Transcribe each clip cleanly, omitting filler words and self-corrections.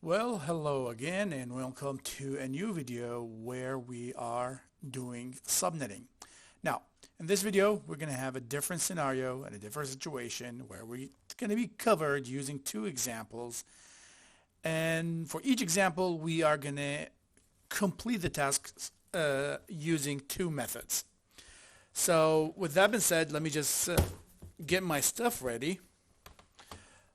Well, hello again and welcome to a new video where we are doing subnetting. Now, in this video, we're going to have a different scenario and a different situation where we're going to be covered using two examples. And for each example, we are going to complete the tasks using two methods. So with that being said, let me just get my stuff ready.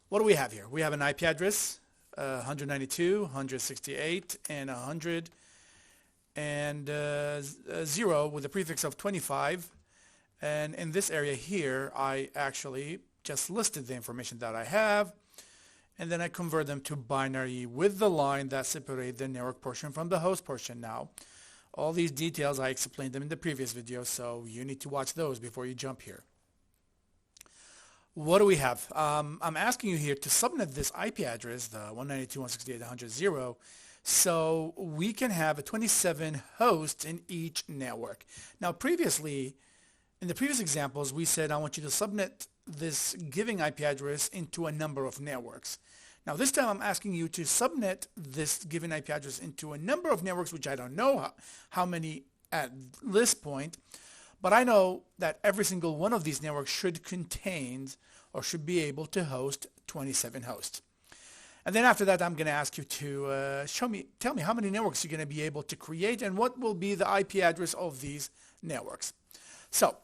What do we have here? We have an IP address. 192, 168, and 100, and 0 with a prefix of 25. And in this area here, I actually just listed the information that I have, and then I convert them to binary with the line that separates the network portion from the host portion. Now, all these details, I explained them in the previous video, so you need to watch those before you jump here. What do we have? I'm asking you here to subnet this IP address, the 192.168.100.0, so we can have 27 hosts in each network. Now previously, in the previous examples, we said I want you to subnet this giving IP address into a number of networks. Now this time I'm asking you to subnet this given IP address into a number of networks, which I don't know how many at this point. But I know that every single one of these networks should contain or should be able to host 27 hosts. And then after that, I'm going to ask you to tell me how many networks you're going to be able to create and what will be the IP address of these networks. So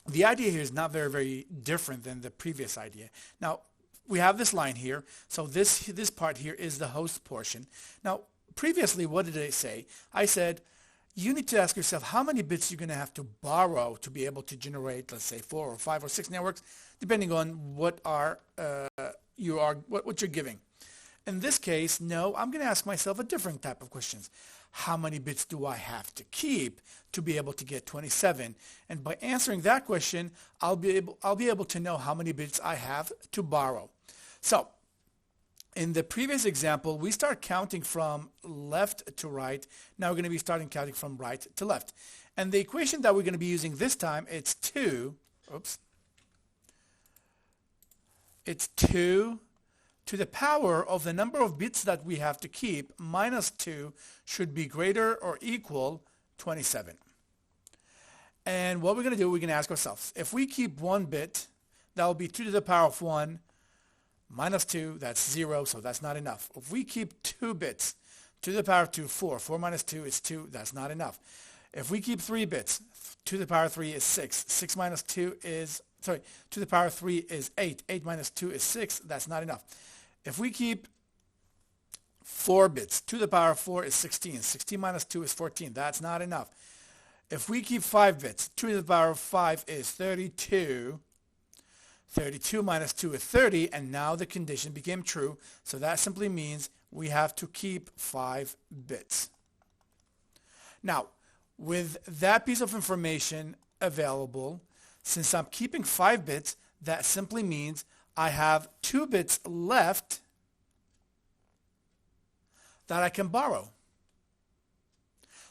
the idea here is not very different than the previous idea. Now, we have this line here. So this part here is the host portion. Now, previously, what did I say? I said, you need to ask yourself how many bits you're going to have to borrow to be able to generate, let's say, 4 or 5 or 6 networks, depending on what you're giving. In this case, no, I'm going to ask myself a different type of questions. How many bits do I have to keep to be able to get 27? And by answering that question, I'll be able to know how many bits I have to borrow. So, in the previous example, we start counting from left to right. Now we're going to be starting counting from right to left. And the equation that we're going to be using this time, it's 2 to the power of the number of bits that we have to keep minus 2 should be greater or equal 27. And what we're going to do, we're going to ask ourselves, if we keep 1 bit, that will be 2 to the power of 1. Minus 2, that's 0, so that's not enough. If we keep 2 bits, 2 to the power of 2, 4. 4 minus 2 is 2, that's not enough. If we keep 3 bits, 2 to the power of 3 is 6. 6 minus 2 is, 2 to the power of 3 is 8. 8 minus 2 is 6, that's not enough. If we keep 4 bits, 2 to the power of 4 is 16. 16 minus 2 is 14, that's not enough. If we keep 5 bits, 2 to the power of 5 is 32. 32 minus 2 is 30, and now the condition became true, so that simply means we have to keep 5 bits. Now, with that piece of information available, since I'm keeping 5 bits, that simply means I have 2 bits left that I can borrow.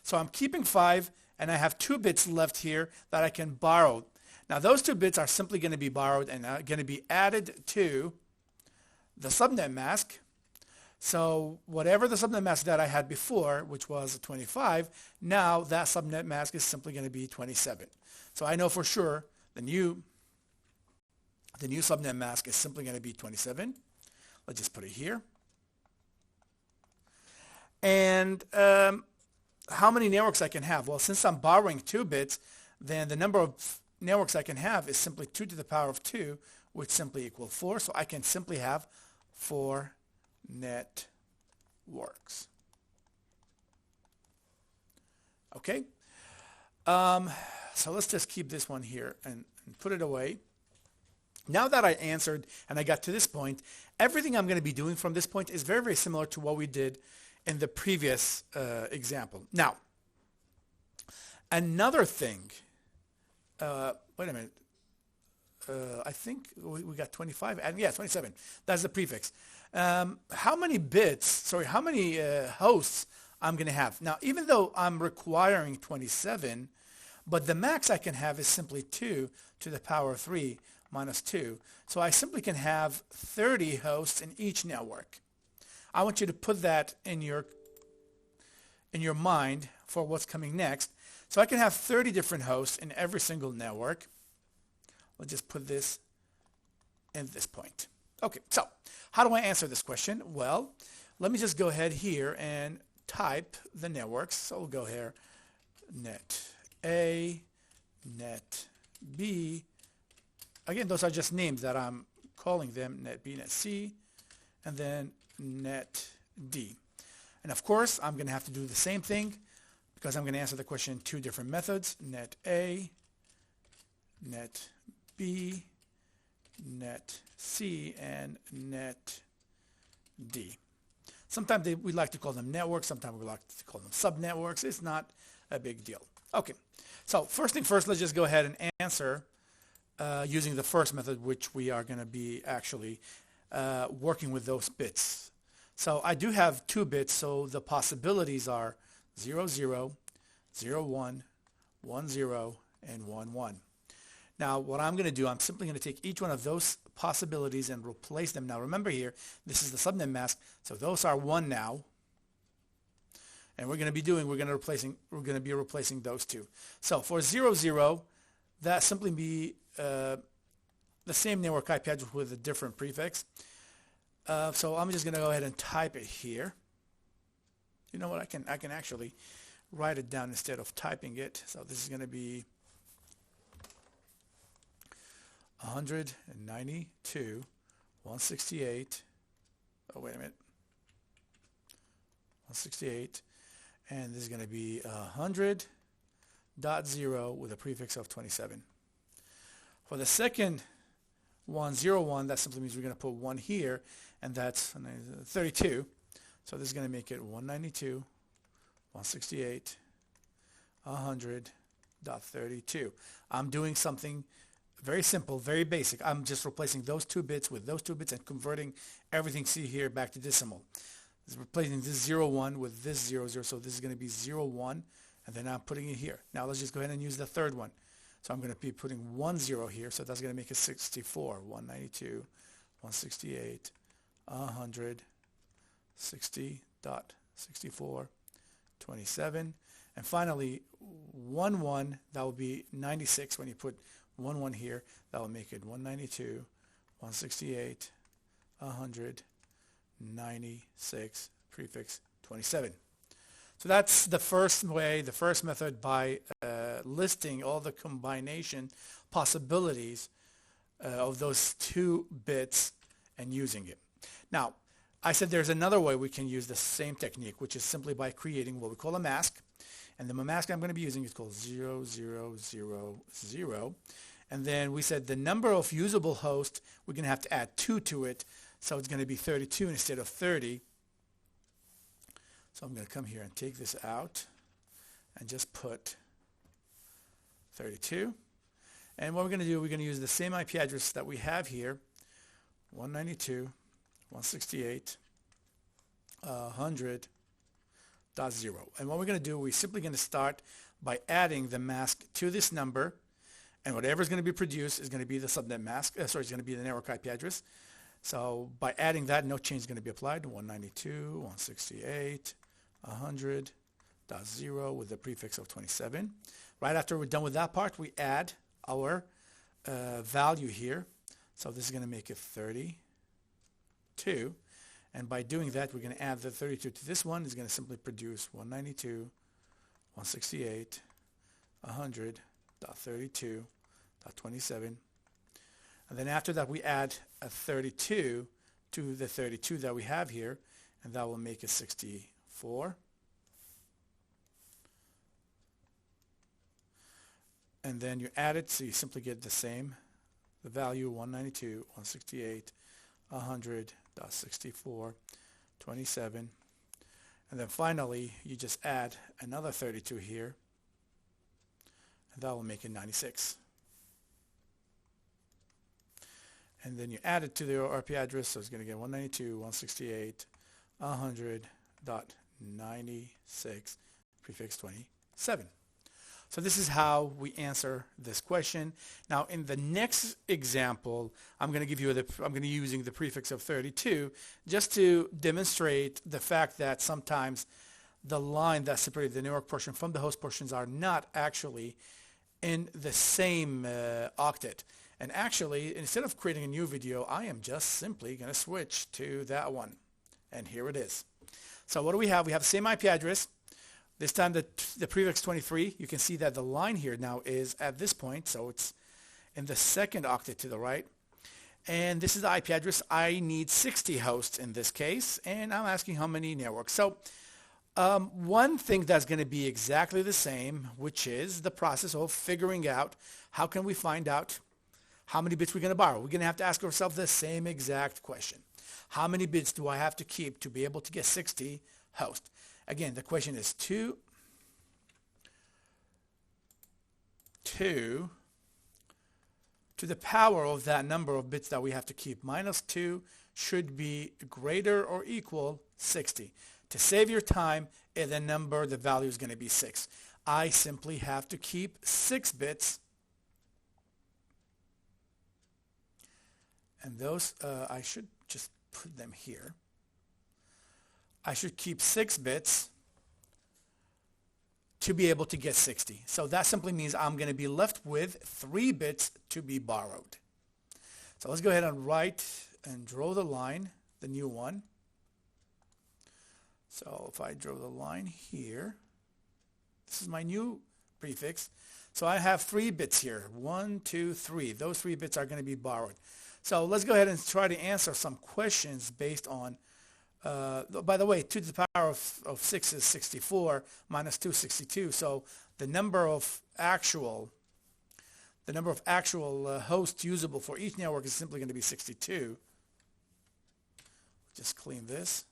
So I'm keeping 5, and I have 2 bits left here that I can borrow. Now those 2 bits are simply going to be borrowed and going to be added to the subnet mask. So whatever the subnet mask that I had before, which was 25, now that subnet mask is simply going to be 27. So I know for sure the new subnet mask is simply going to be 27. Let's just put it here. And how many networks I can have? Well, since I'm borrowing 2 bits, then the number of networks I can have is simply 2 to the power of 2, which simply equals 4. So I can simply have 4 networks. Okay? So let's just keep this one here and put it away. Now that I answered and I got to this point, everything I'm going to be doing from this point is very similar to what we did in the previous example. Now, another thing. Wait a minute. I think we got 25, and yeah, 27. That's the prefix. How many hosts I'm going to have? Now, even though I'm requiring 27, but the max I can have is simply 2 to the power of 3 minus 2. So I simply can have 30 hosts in each network. I want you to put that in your mind for what's coming next. So I can have 30 different hosts in every single network. Let's just put this in this point. Okay, so how do I answer this question? Well, let me just go ahead here and type the networks. So we'll go here, net A, net B. Again, those are just names that I'm calling them, net B, net C, and then net D. And of course, I'm going to have to do the same thing because I'm going to answer the question in two different methods, net A, net B, net C, and net D. Sometimes we like to call them networks, sometimes we like to call them subnetworks. It's not a big deal. Okay, so first thing first, let's just go ahead and answer using the first method, which we are going to be actually working with those bits. So I do have 2 bits, so the possibilities are 0, 0, 0, 1, 1, 0, and 1, 1. Now what I'm going to do, I'm simply going to take each one of those possibilities and replace them. Now remember here, this is the subnet mask, so those are 1 now. And we're going to be replacing those 2. So for 0, 0, that simply be the same network IP address with a different prefix. So I'm just going to go ahead and type it here. You know what? I can actually write it down instead of typing it. So this is going to be 192, 168. Oh, wait a minute. 168. And this is going to be 100.0 with a prefix of 27. For the second 101, that simply means we're going to put 1 here, and that's 32. So this is going to make it 192, 168, 100.32. I'm doing something very simple, very basic. I'm just replacing those 2 bits with those 2 bits and converting everything, see here, back to decimal. This is replacing this 01 with this 00, so this is going to be 01, and then I'm putting it here. Now let's just go ahead and use the third one. So I'm going to be putting 10 here, so that's going to make it 64, 192, 168, 100, 60.64, 27, and finally 11, that will be 96. When you put 11 here, that will make it 192, 168, 100, 96, prefix 27. So that's the first way, the first method, by listing all the combination possibilities of those 2 bits and using it. Now, I said there's another way we can use the same technique, which is simply by creating what we call a mask. And the mask I'm going to be using is called 0000. And then we said the number of usable hosts, we're going to have to add 2 to it. So it's going to be 32 instead of 30. So I'm going to come here and take this out and just put 32. And what we're going to do, we're going to use the same IP address that we have here, 192, 168, 100.0. And what we're going to do, we're simply going to start by adding the mask to this number, and whatever is going to be produced is going to be the subnet mask. It's going to be the network IP address. So by adding that, no change is going to be applied. 192, 168, 100.0 with the prefix of 27. Right after we're done with that part, we add our value here. So this is going to make it 32. And by doing that, we're going to add the 32 to this one. It's going to simply produce 192, 168, 100.32.27. And then after that, we add a 32 to the 32 that we have here, and that will make it 64. And then you add it, so you simply get the same, the value 192, 168, 100.64.27. And then finally, you just add another 32 here, and that will make it 96. And then you add it to the RP address, so it's going to get 192, 168, 100.96, prefix 27. So this is how we answer this question. Now in the next example, I'm going to be using the prefix of 32 just to demonstrate the fact that sometimes the line that separates the network portion from the host portions are not actually in the same octet. And actually, instead of creating a new video, I am just simply going to switch to that one. And here it is. So what do we have? We have the same IP address. This time the prefix 23, you can see that the line here now is at this point, so it's in the second octet to the right. And this is the IP address. I need 60 hosts in this case, and I'm asking how many networks. So one thing that's going to be exactly the same, which is the process of figuring out how can we find out how many bits we're going to borrow. We're going to have to ask ourselves the same exact question. How many bits do I have to keep to be able to get 60 hosts? Again, the question is 2 to the power of that number of bits that we have to keep. Minus 2 should be greater or equal 60. To save your time, the value is going to be 6. I simply have to keep 6 bits. And those, I should just put them here. I should keep 6 bits to be able to get 60. So that simply means I'm going to be left with 3 bits to be borrowed. So let's go ahead and write and draw the line, the new one. So if I draw the line here, this is my new prefix. So I have 3 bits here. 1, 2, 3. Those 3 bits are going to be borrowed. So let's go ahead and try to answer some questions based on by the way, 2 to the power of 6 is 64, minus 2 is 62. So the number of actual hosts usable for each network is simply going to be 62. Just clean this.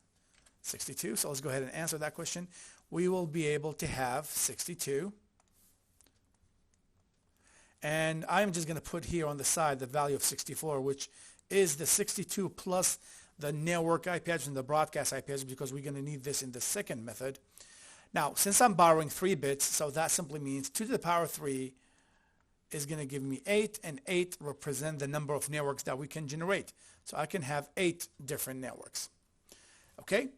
62. So let's go ahead and answer that question. We will be able to have 62. And I'm just going to put here on the side the value of 64, which is the 62 plus the network IP address and the broadcast IP address, because we're going to need this in the second method. Now, since I'm borrowing 3 bits, so that simply means 2 to the power 3 is going to give me 8, and 8 represent the number of networks that we can generate. So I can have 8 different networks. Okay?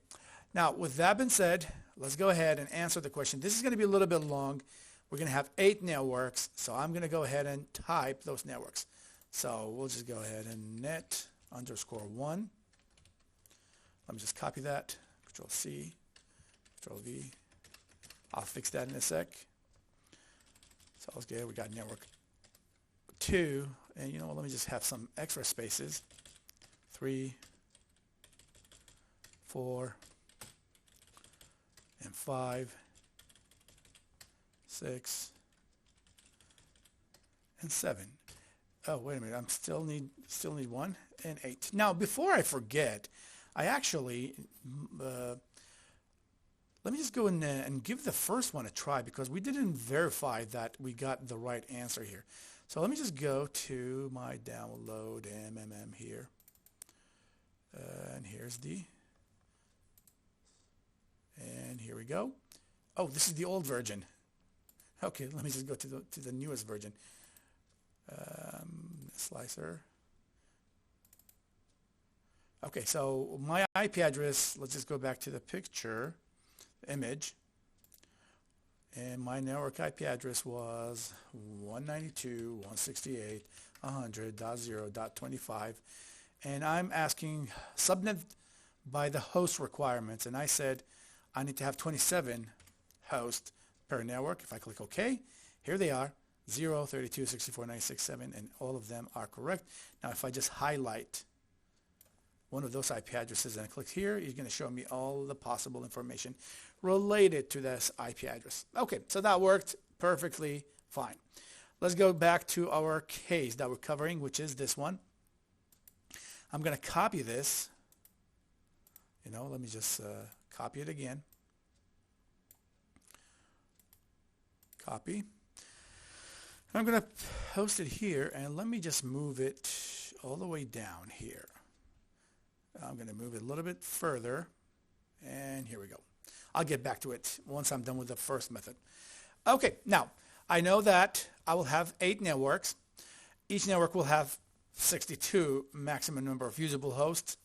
Now, with that being said, let's go ahead and answer the question. This is going to be a little bit long. We're going to have 8 networks, so I'm going to go ahead and type those networks. So we'll just go ahead and net_1. Let me just copy that. Control C, Control V. I'll fix that in a sec. So let's get, we got network 2, and you know what, let me just have some extra spaces. 3, 4, and 5, 6, and 7. Oh, wait a minute, I'm still need 1 and 8. Now, before I forget, I actually, let me just go in and give the first one a try, because we didn't verify that we got the right answer here. So let me just go to my download MMM here. And here's and here we go. Oh, this is the old version. Okay, let me just go to the newest version. Slicer. Okay, so my IP address, let's just go back to the picture, image, and my network IP address was 192.168.100.0.25, and I'm asking subnet by the host requirements, and I said I need to have 27 hosts per network. If I click OK, here they are, 0, 32, 64, 96, 7, and all of them are correct. Now if I just highlight one of those IP addresses and I click here, you're going to show me all the possible information related to this IP address. Okay, so that worked perfectly fine. Let's go back to our case that we're covering, which is this one. I'm going to copy this. Let me just copy it again. Copy. I'm going to post it here, and let me just move it all the way down here. I'm going to move it a little bit further, and here we go. I'll get back to it once I'm done with the first method. Okay, now I know that I will have 8 networks. Each network will have 62 maximum number of usable hosts.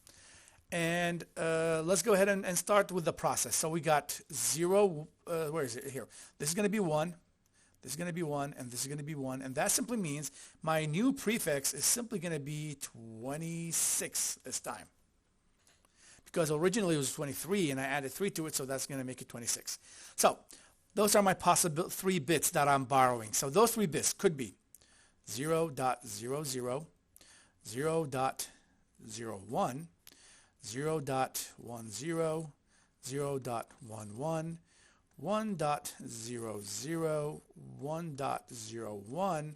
And let's go ahead and start with the process. So we got 0, where is it? Here. This is going to be 1. This is going to be 1, and this is going to be 1. And that simply means my new prefix is simply going to be 26 this time. Because originally it was 23, and I added 3 to it, so that's going to make it 26. So those are my possible 3 bits that I'm borrowing. So those 3 bits could be 0.00, 0.01, 0.10, 0.11, 1.00, 1.01,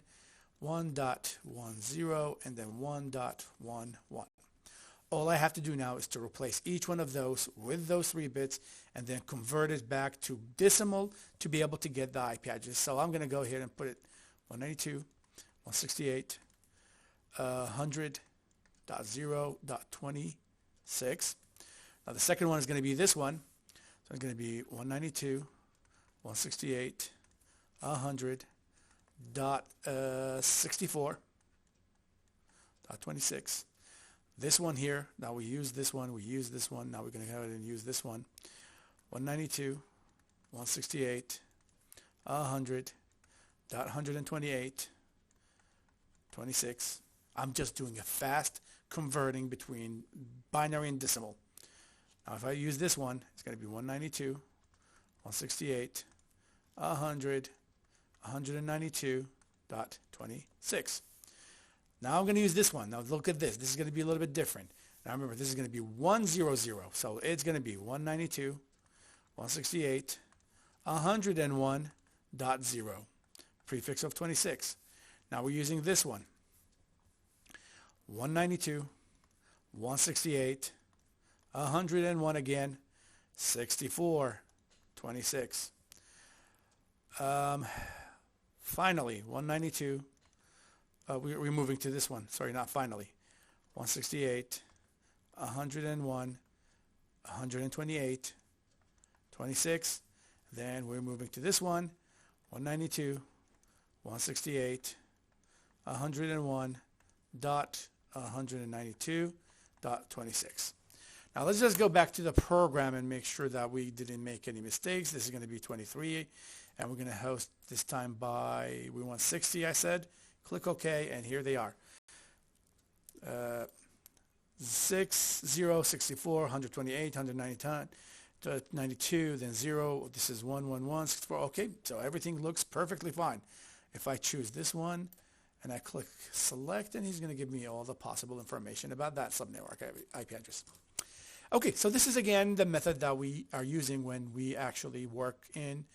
1.10, and then 1.11. All I have to do now is to replace each one of those with those 3 bits and then convert it back to decimal to be able to get the IP address. So I'm going to go ahead and put it 192.168.100.0.26. Now the second one is going to be this one. So it's going to be 192.168.100.64.26. This one here, now we use this one, now we're going to go ahead and use this one. 192.168.128.26. I'm just doing a fast converting between binary and decimal. Now if I use this one, it's going to be 192.168.192.26. Now I'm going to use this one. Now look at this. This is going to be a little bit different. Now remember, this is going to be 100. So it's going to be 192.168.101.0. Prefix of 26. Now we're using this one. 192.168.101 again. 64.26. Finally, 192. We're moving to this one. Sorry, not finally. 168, 101, 128, 26. Then we're moving to this one. 192, 168, 101.192.26. Now let's just go back to the program and make sure that we didn't make any mistakes. This is going to be 23, and we're going to host this time by, we want 60, I said. Click OK, and here they are. 6, 0, 64, 128, 192, then 0. This is 111, 64. OK, so everything looks perfectly fine. If I choose this one and I click select, and he's going to give me all the possible information about that subnetwork IP address. OK, so this is again the method that we are using when we actually work in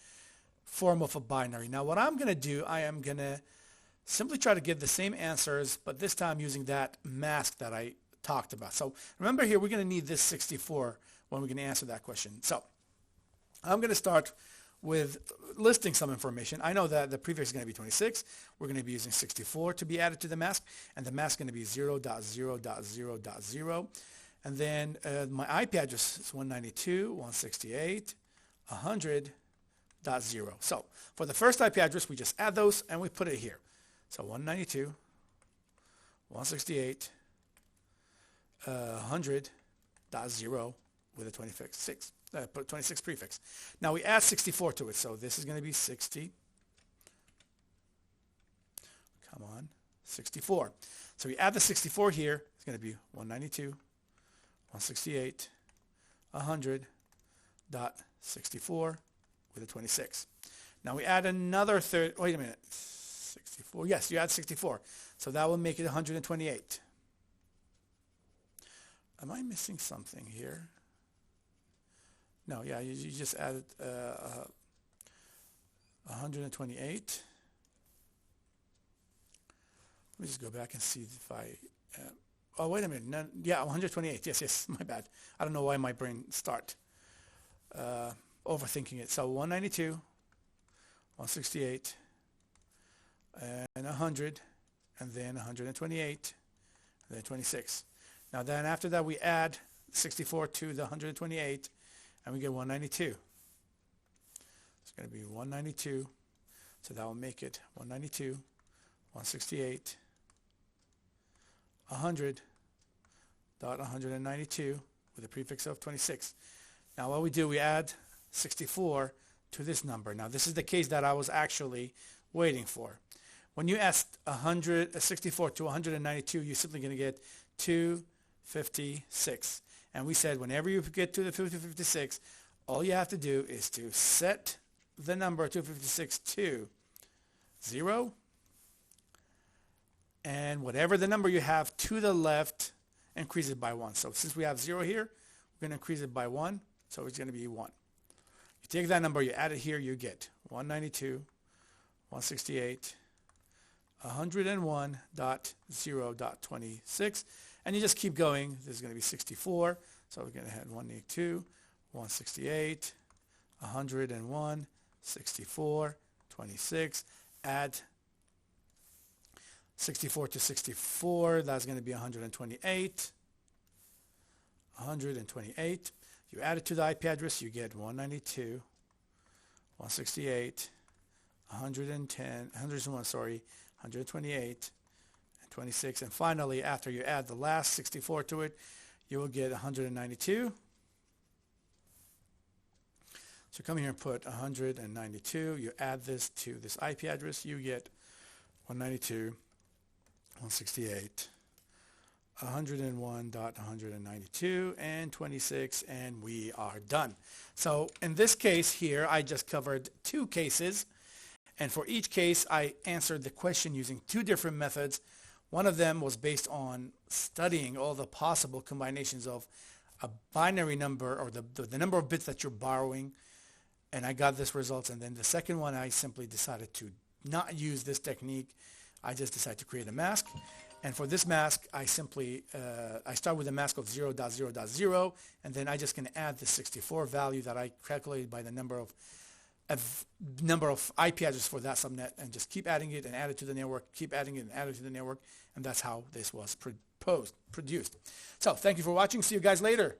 form of a binary. Now what I'm going to do, I am going to simply try to give the same answers, but this time using that mask that I talked about. So remember here, we're going to need this 64 when we're going to answer that question. So I'm going to start with listing some information. I know that the prefix is going to be 26. We're going to be using 64 to be added to the mask, and the mask is going to be 0.0.0.0. And then my IP address is 192.168.100.0. So for the first IP address, we just add those and we put it here. So 192.168.100.0 with a 26 prefix. Now we add 64 to it, so this is going to be 60. Come on, 64. So we add the 64 here. It's going to be 192.168.100.64 with a 26. Now we add another third. Wait a minute. 64. Yes, you add 64. So that will make it 128. Am I missing something here? No, yeah, you just added 128. Let me just go back and see if I... oh, wait a minute. No, yeah, 128. Yes, my bad. I don't know why my brain start overthinking it. So 192, 168, and 100, and then 128, and then 26. Now then after that we add 64 to the 128, and we get 192. It's going to be So that will make it 192, 168, 100.192 with a prefix of 26. Now what we do, we add 64 to this number. Now this is the case that I was actually waiting for. When you add 64 to 192, you're simply going to get 256. And we said whenever you get to the 256, all you have to do is to set the number 256 to 0, and whatever the number you have to the left, increase it by 1. So since we have 0 here, we're going to increase it by 1, so it's going to be 1. You take that number, you add it here, you get 192, 168, 101.0.26, and you just keep going. This is going to be 64, so we're going to add 182, 168, 101, 64, 26, add 64 to 64, that's going to be 128, 128. You add it to the IP address, you get 192, 168, 128, and 26. And finally, after you add the last 64 to it, you will get 192. So come here and put 192. You add this to this IP address, you get 192, 168, 101.192, and 26, and we are done. So in this case here, I just covered 2 cases, and for each case, I answered the question using 2 different methods. One of them was based on studying all the possible combinations of a binary number, or the number of bits that you're borrowing, and I got this result. And then the second one, I simply decided to not use this technique. I just decided to create a mask. And for this mask, I simply, I start with a mask of 0.0.0, and then I just can add the 64 value that I calculated by the number of IP addresses for that subnet, and just keep adding it and add it to the network, keep adding it and add it to the network, and that's how this was produced. So thank you for watching. See you guys later.